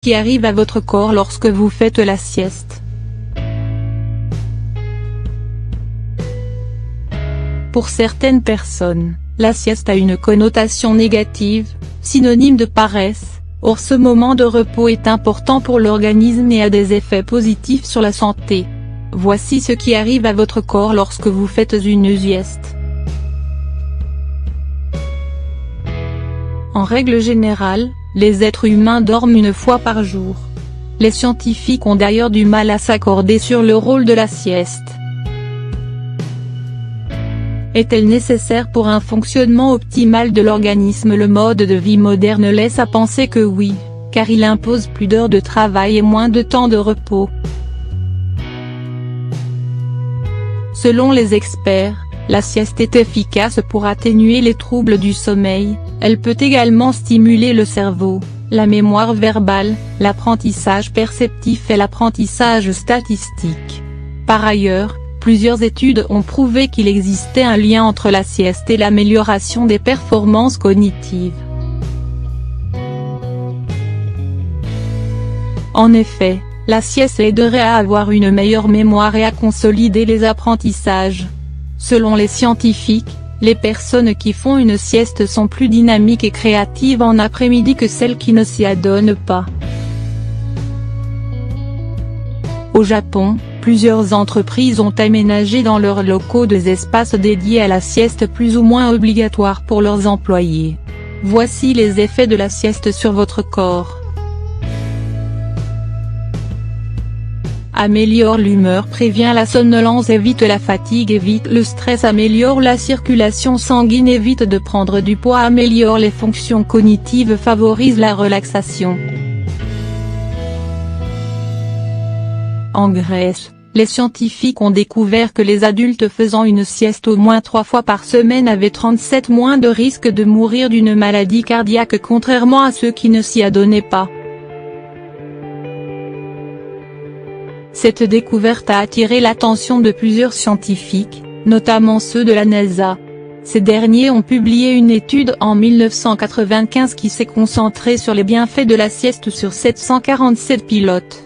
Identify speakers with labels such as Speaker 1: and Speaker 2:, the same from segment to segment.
Speaker 1: qui arrive à votre corps lorsque vous faites la sieste. Pour certaines personnes, la sieste a une connotation négative, synonyme de paresse. Or ce moment de repos est important pour l'organisme et a des effets positifs sur la santé. Voici ce qui arrive à votre corps lorsque vous faites une sieste. En règle générale, les êtres humains dorment une fois par jour. Les scientifiques ont d'ailleurs du mal à s'accorder sur le rôle de la sieste. Est-elle nécessaire pour un fonctionnement optimal de l'organisme? Le mode de vie moderne laisse à penser que oui, car il impose plus d'heures de travail et moins de temps de repos. Selon les experts, la sieste est efficace pour atténuer les troubles du sommeil. Elle peut également stimuler le cerveau, la mémoire verbale, l'apprentissage perceptif et l'apprentissage statistique. Par ailleurs, plusieurs études ont prouvé qu'il existait un lien entre la sieste et l'amélioration des performances cognitives. En effet, la sieste aiderait à avoir une meilleure mémoire et à consolider les apprentissages. Selon les scientifiques, les personnes qui font une sieste sont plus dynamiques et créatives en après-midi que celles qui ne s'y adonnent pas. Au Japon, plusieurs entreprises ont aménagé dans leurs locaux des espaces dédiés à la sieste plus ou moins obligatoires pour leurs employés. Voici les effets de la sieste sur votre corps. Améliore l'humeur, prévient la somnolence, évite la fatigue, évite le stress, améliore la circulation sanguine, évite de prendre du poids, améliore les fonctions cognitives, favorise la relaxation. En Grèce, les scientifiques ont découvert que les adultes faisant une sieste au moins 3 fois par semaine avaient 37 moins de risque de mourir d'une maladie cardiaque contrairement à ceux qui ne s'y adonnaient pas. Cette découverte a attiré l'attention de plusieurs scientifiques, notamment ceux de la NASA. Ces derniers ont publié une étude en 1995 qui s'est concentrée sur les bienfaits de la sieste sur 747 pilotes.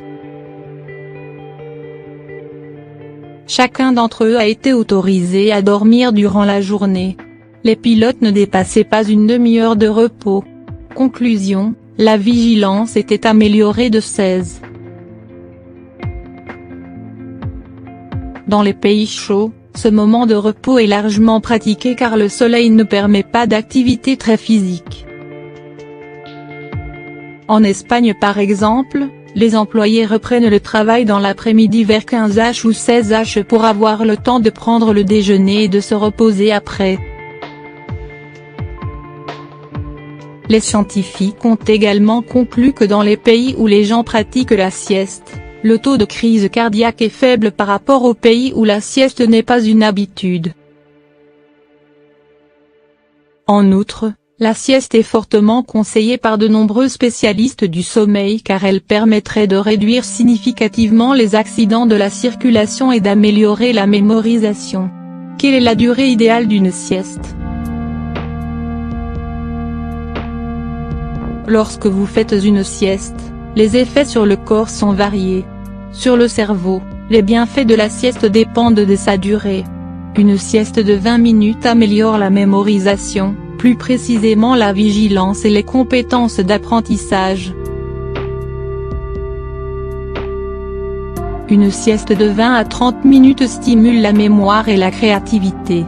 Speaker 1: Chacun d'entre eux a été autorisé à dormir durant la journée. Les pilotes ne dépassaient pas une demi-heure de repos. Conclusion, la vigilance était améliorée de 16. Dans les pays chauds, ce moment de repos est largement pratiqué car le soleil ne permet pas d'activité très physique. En Espagne par exemple, les employés reprennent le travail dans l'après-midi vers 15h ou 16h pour avoir le temps de prendre le déjeuner et de se reposer après. Les scientifiques ont également conclu que dans les pays où les gens pratiquent la sieste, le taux de crise cardiaque est faible par rapport aux pays où la sieste n'est pas une habitude. En outre, la sieste est fortement conseillée par de nombreux spécialistes du sommeil car elle permettrait de réduire significativement les accidents de la circulation et d'améliorer la mémorisation. Quelle est la durée idéale d'une sieste? Lorsque vous faites une sieste, les effets sur le corps sont variés. Sur le cerveau, les bienfaits de la sieste dépendent de sa durée. Une sieste de 20 minutes améliore la mémorisation, plus précisément la vigilance et les compétences d'apprentissage. Une sieste de 20 à 30 minutes stimule la mémoire et la créativité.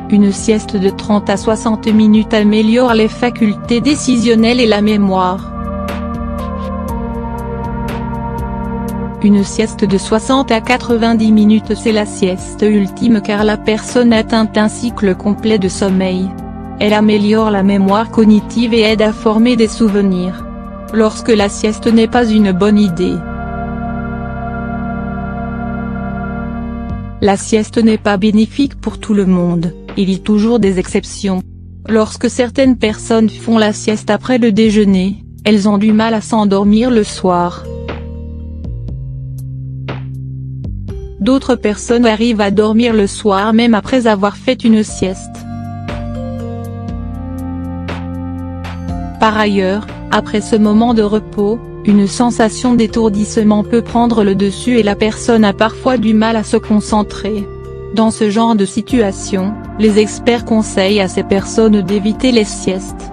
Speaker 1: Une sieste de 30 à 60 minutes améliore les facultés décisionnelles et la mémoire. Une sieste de 60 à 90 minutes c'est la sieste ultime car la personne atteint un cycle complet de sommeil. Elle améliore la mémoire cognitive et aide à former des souvenirs. Lorsque la sieste n'est pas une bonne idée. La sieste n'est pas bénéfique pour tout le monde, il y a toujours des exceptions. Lorsque certaines personnes font la sieste après le déjeuner, elles ont du mal à s'endormir le soir. D'autres personnes arrivent à dormir le soir même après avoir fait une sieste. Par ailleurs, après ce moment de repos, Une sensation d'étourdissement peut prendre le dessus et la personne a parfois du mal à se concentrer. Dans ce genre de situation, les experts conseillent à ces personnes d'éviter les siestes.